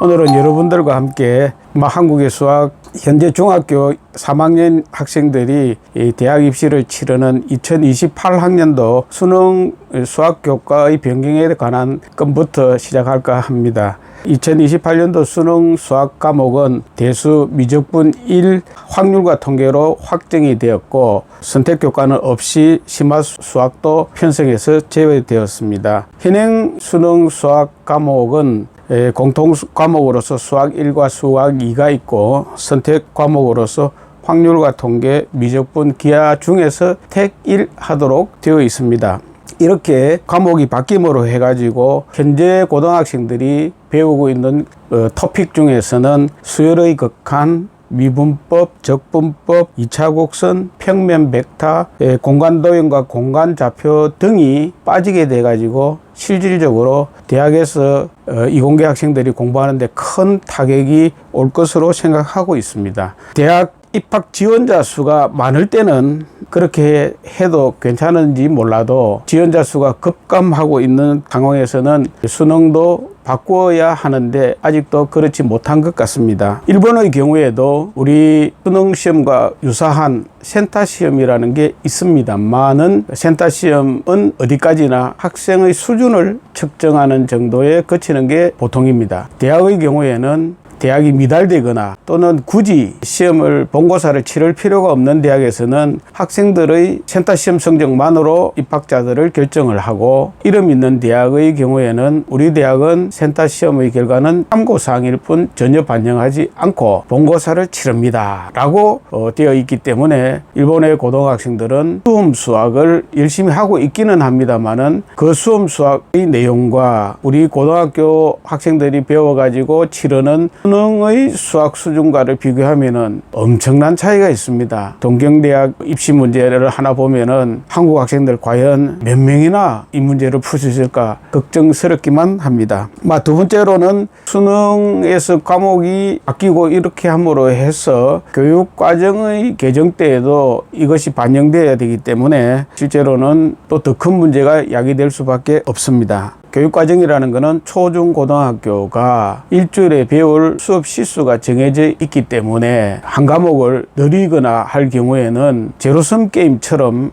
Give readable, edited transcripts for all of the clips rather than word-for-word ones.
오늘은 여러분들과 함께 한국의 수학 현재 중학교 3학년 학생들이 대학 입시를 치르는 2028학년도 수능 수학 교과의 변경에 관한 건부터 시작할까 합니다. 2028년도 수능 수학 과목은 대수 미적분 1 확률과 통계로 확정이 되었고 선택 교과는 없이 심화 수학도 편성해서 제외되었습니다. 현행 수능 수학 과목은 공통 과목으로서 수학 1과 수학 2가 있고 선택 과목으로서 확률과 통계, 미적분, 기하 중에서 택 1 하도록 되어 있습니다. 이렇게 과목이 바뀜으로 해가지고 현재 고등학생들이 배우고 있는 토픽 중에서는 수열의 극한, 미분법, 적분법, 2차 곡선, 평면 벡터, 공간도형과 공간좌표 등이 빠지게 돼가지고 실질적으로 대학에서 이공계 학생들이 공부하는데 큰 타격이 올 것으로 생각하고 있습니다. 대학 입학 지원자 수가 많을 때는 그렇게 해도 괜찮은지 몰라도 지원자 수가 급감하고 있는 상황에서는 수능도 바꾸어야 하는데 아직도 그렇지 못한 것 같습니다. 일본의 경우에도 우리 수능 시험과 유사한 센터 시험이라는 게 있습니다만은 센터 시험은 어디까지나 학생의 수준을 측정하는 정도에 그치는 게 보통입니다. 대학의 경우에는 대학이 미달되거나 또는 굳이 시험을 본고사를 치를 필요가 없는 대학에서는 학생들의 센터 시험 성적만으로 입학자들을 결정을 하고 이름 있는 대학의 경우에는 우리 대학은 센터 시험의 결과는 참고사항일 뿐 전혀 반영하지 않고 본고사를 치릅니다 라고 되어 있기 때문에 일본의 고등학생들은 수험 수학을 열심히 하고 있기는 합니다만은 그 수험 수학의 내용과 우리 고등학교 학생들이 배워가지고 치르는 수능의 수학 수준과를 비교하면은 엄청난 차이가 있습니다. 동경대학 입시 문제를 하나 보면은 한국 학생들 과연 몇 명이나 이 문제를 풀 수 있을까 걱정스럽기만 합니다. 두 번째로는 수능에서 과목이 바뀌고 이렇게 함으로 해서 교육과정의 개정 때에도 이것이 반영되어야 되기 때문에 실제로는 또 더 큰 문제가 야기될 수밖에 없습니다. 교육과정이라는 것은 초중고등학교가 일주일에 배울 수업 시수가 정해져 있기 때문에 한 과목을 늘리거나 할 경우에는 제로섬 게임처럼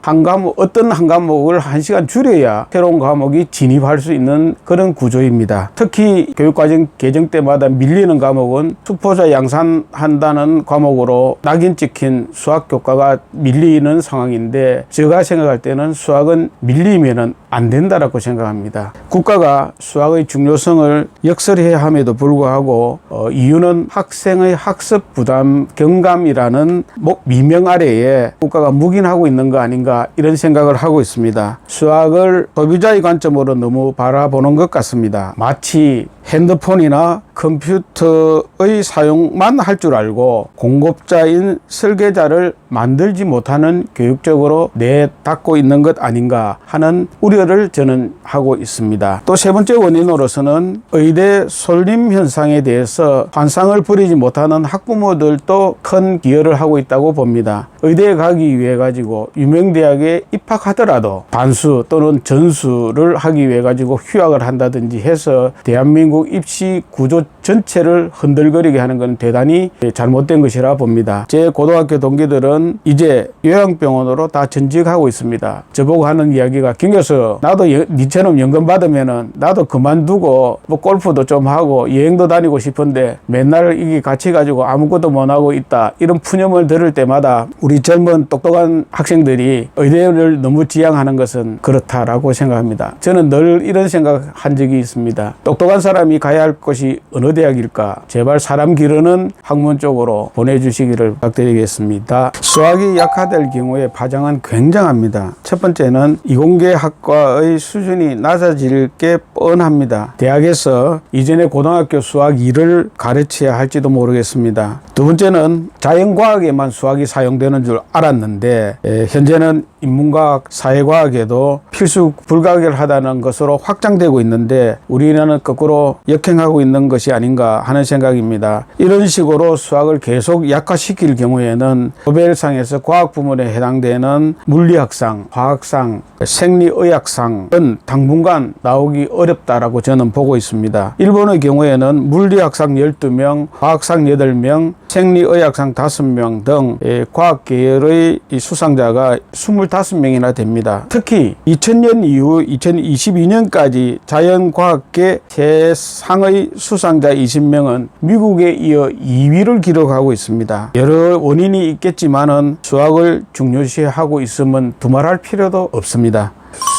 어떤 한 과목을 1시간 줄여야 새로운 과목이 진입할 수 있는 그런 구조입니다. 특히 교육과정 개정 때마다 밀리는 과목은 수포자 양산한다는 과목으로 낙인 찍힌 수학 교과가 밀리는 상황인데 제가 생각할 때는 수학은 밀리면은 안 된다라고 생각합니다. 국가가 수학의 중요성을 역설해야 함에도 불구하고 이유는 학생의 학습 부담 경감이라는 미명 아래에 국가가 묵인하고 있는 거 아닌가 이런 생각을 하고 있습니다. 수학을 소비자의 관점으로 너무 바라보는 것 같습니다. 마치 핸드폰이나 컴퓨터의 사용만 할 줄 알고 공급자인 설계자를 만들지 못하는 교육적으로 내닫고 있는 것 아닌가 하는 우려를 저는 하고 있습니다. 또 세 번째 원인으로서는 의대 솔림 현상에 대해서 환상을 부리지 못하는 학부모들도 큰 기여를 하고 있다고 봅니다. 의대에 가기 위해 가지고 유명 대학에 입학하더라도 반수 또는 전수를 하기 위해 가지고 휴학을 한다든지 해서 대한민국 입시 구조 전체를 흔들거리게 하는 건 대단히 잘못된 것이라 봅니다. 제 고등학교 동기들은 이제 요양병원으로 다 전직하고 있습니다. 저보고 하는 이야기가 김 교수 나도 니처럼 연금 받으면은 나도 그만두고 골프도 좀 하고 여행도 다니고 싶은데 맨날 이게 같이 가지고 아무것도 못하고 있다 이런 푸념을 들을 때마다 우리 젊은 똑똑한 학생들이 의대를 너무 지향하는 것은 그렇다라고 생각합니다. 저는 늘 이런 생각한 적이 있습니다. 똑똑한 사람이 가야 할 곳이 어느 대학일까? 제발 사람 기르는 학문 쪽으로 보내주시기를 부탁드리겠습니다. 수학이 약화될 경우에 파장은 굉장합니다. 첫 번째는 이공계 학과의 수준이 낮아질 게 뻔합니다. 대학에서 이전에 고등학교 수학 2를 가르쳐야 할지도 모르겠습니다. 두 번째는 자연과학에만 수학이 사용되는 줄 알았는데 현재는 인문과학, 사회과학에도 필수 불가결하다는 것으로 확장되고 있는데 우리나라는 거꾸로 역행하고 있는 것이 아닌가 하는 생각입니다. 이런 식으로 수학을 계속 약화시킬 경우에는 노벨상에서 과학 부문에 해당되는 물리학상, 화학상, 생리의학상은 당분간 나오기 어렵다라고 저는 보고 있습니다. 일본의 경우에는 물리학상 12명, 화학상 8명, 생리의학상 5명 등 과학계열의 수상자가 25명이나 됩니다. 특히 2000년 이후 2022년까지 자연과학계 최상의 수상자 20명은 미국에 이어 2위를 기록하고 있습니다. 여러 원인이 있겠지만은 수학을 중요시하고 있으면 두말할 필요도 없습니다.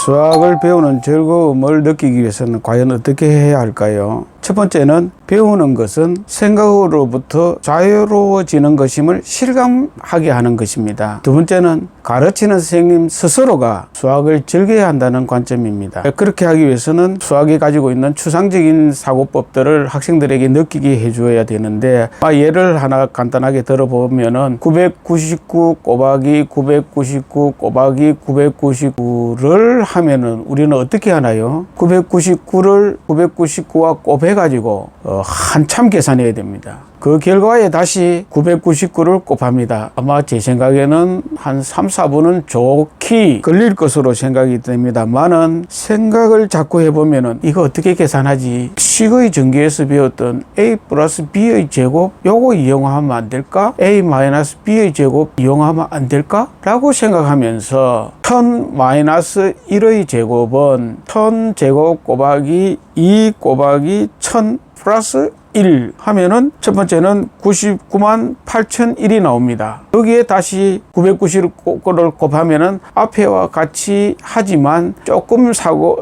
수학을 배우는 즐거움을 느끼기 위해서는 과연 어떻게 해야 할까요? 첫 번째는 배우는 것은 생각으로부터 자유로워지는 것임을 실감하게 하는 것입니다. 두 번째는 가르치는 선생님 스스로가 수학을 즐겨야 한다는 관점입니다. 그렇게 하기 위해서는 수학이 가지고 있는 추상적인 사고법들을 학생들에게 느끼게 해줘야 되는데 예를 하나 간단하게 들어보면은 999 곱하기 999 곱하기 999를 하면은 우리는 어떻게 하나요? 999를 999와 곱해가지고 한참 계산해야 됩니다. 그 결과에 다시 999를 곱합니다. 아마 제 생각에는 한 3, 4분은 좋게 걸릴 것으로 생각이 됩니다만은 생각을 자꾸 해보면은 이거 어떻게 계산하지? 식의 전기에서 배웠던 a 플러스 b의 제곱 요거 이용하면 안 될까? a 마이너스 b의 제곱 이용하면 안 될까? 라고 생각하면서 1000 마이너스 1의 제곱은 1000 제곱 곱하기 2 곱하기 1000 플러스 1 하면은 첫 번째는 99만 8,001이 나옵니다. 여기에 다시 999를 곱하면은 앞에와 같이 하지만 조금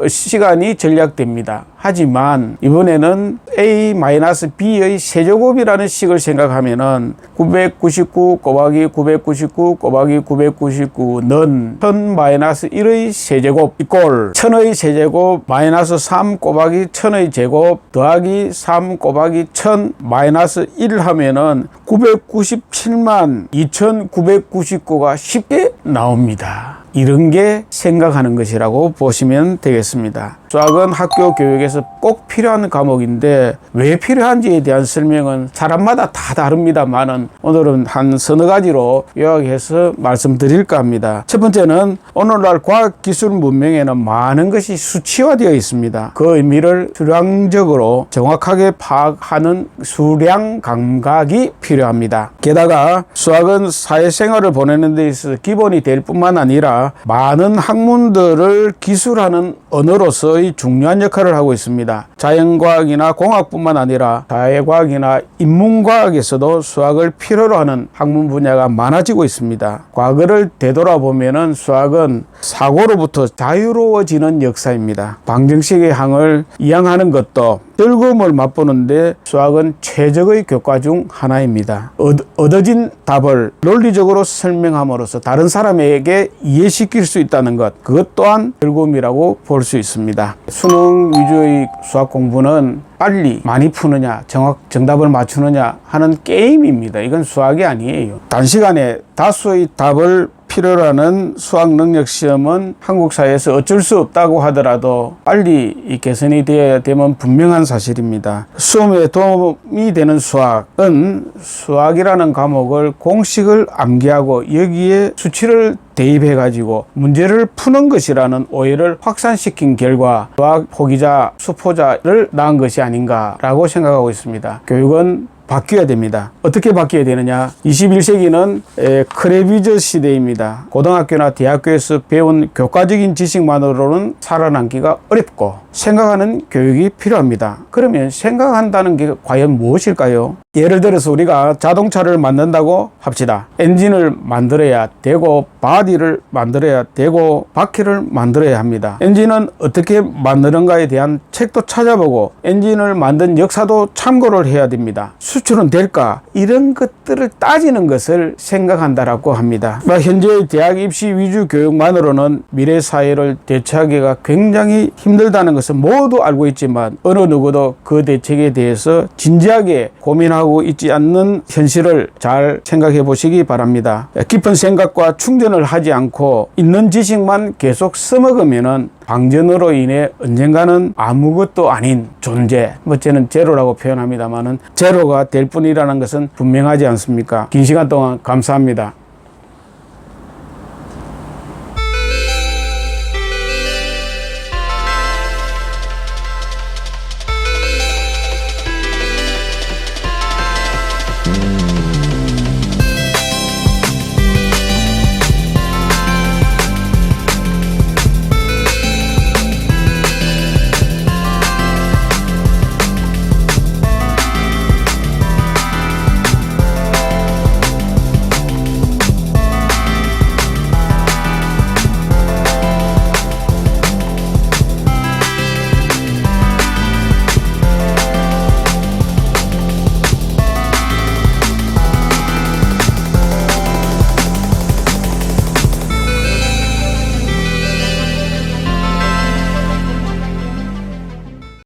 시간이 절약됩니다. 하지만 이번에는 a-b의 세제곱이라는 식을 생각하면은 999 곱하기 999 곱하기 999는 1000-1의 세제곱 이꼴 1000의 세제곱 마이너스 3 곱하기 1000의 제곱 더하기 3 곱하기 1000 마이너스 1 하면은 997만 2999가 쉽게 나옵니다. 이런 게 생각하는 것이라고 보시면 되겠습니다. 수학은 학교 교육에서 꼭 필요한 과목인데 왜 필요한지에 대한 설명은 사람마다 다 다릅니다만은 오늘은 한 서너 가지로 요약해서 말씀드릴까 합니다. 첫 번째는 오늘날 과학기술 문명에는 많은 것이 수치화되어 있습니다. 그 의미를 수량적으로 정확하게 파악하는 수량 감각이 필요합니다. 게다가 수학은 사회생활을 보내는 데 있어서 기본이 될 뿐만 아니라 많은 학문들을 기술하는 언어로서의 중요한 역할을 하고 있습니다. 자연과학이나 공학뿐만 아니라 사회과학이나 인문과학에서도 수학을 필요로 하는 학문 분야가 많아지고 있습니다. 과거를 되돌아보면은 수학은 사고로부터 자유로워지는 역사입니다. 방정식의 항을 이항하는 것도 즐거움을 맛보는데 수학은 최적의 교과 중 하나입니다. 얻어진 답을 논리적으로 설명함으로써 다른 사람에게 이해시킬 수 있다는 것, 그것 또한 즐거움이라고 볼 수 있습니다. 수능 위주의 수학 공부는 빨리 많이 푸느냐, 정답을 맞추느냐 하는 게임입니다. 이건 수학이 아니에요. 단시간에 다수의 답을 필요로 하는 수학 능력 시험은 한국 사회에서 어쩔 수 없다고 하더라도 빨리 개선이 되어야 되면 분명한 사실입니다. 시험에 도움이 되는 수학은 수학이라는 과목을 공식을 암기하고 여기에 수치를 대입해 가지고 문제를 푸는 것이라는 오해를 확산시킨 결과 수학 포기자, 수포자를 낳은 것이 아닌가라고 생각하고 있습니다. 교육은 바뀌어야 됩니다. 어떻게 바뀌어야 되느냐? 21세기는 크레비저 시대입니다. 고등학교나 대학교에서 배운 교과적인 지식만으로는 살아남기가 어렵고 생각하는 교육이 필요합니다. 그러면 생각한다는 게 과연 무엇일까요? 예를 들어서 우리가 자동차를 만든다고 합시다. 엔진을 만들어야 되고 바디를 만들어야 되고 바퀴를 만들어야 합니다. 엔진은 어떻게 만드는가에 대한 책도 찾아보고 엔진을 만든 역사도 참고를 해야 됩니다. 수출은 될까? 이런 것들을 따지는 것을 생각한다라고 합니다. 현재 대학 입시 위주 교육만으로는 미래 사회를 대처하기가 굉장히 힘들다는 것을 모두 알고 있지만 어느 누구도 그 대책에 대해서 진지하게 고민하고 해결하고 있지 않는 현실을 잘 생각해 보시기 바랍니다. 깊은 생각과 충전을 하지 않고 있는 지식만 계속 써먹으면은 방전으로 인해 언젠가는 아무것도 아닌 존재, 저는 제로라고 표현합니다만은 제로가 될 뿐이라는 것은 분명하지 않습니까? 긴 시간 동안 감사합니다.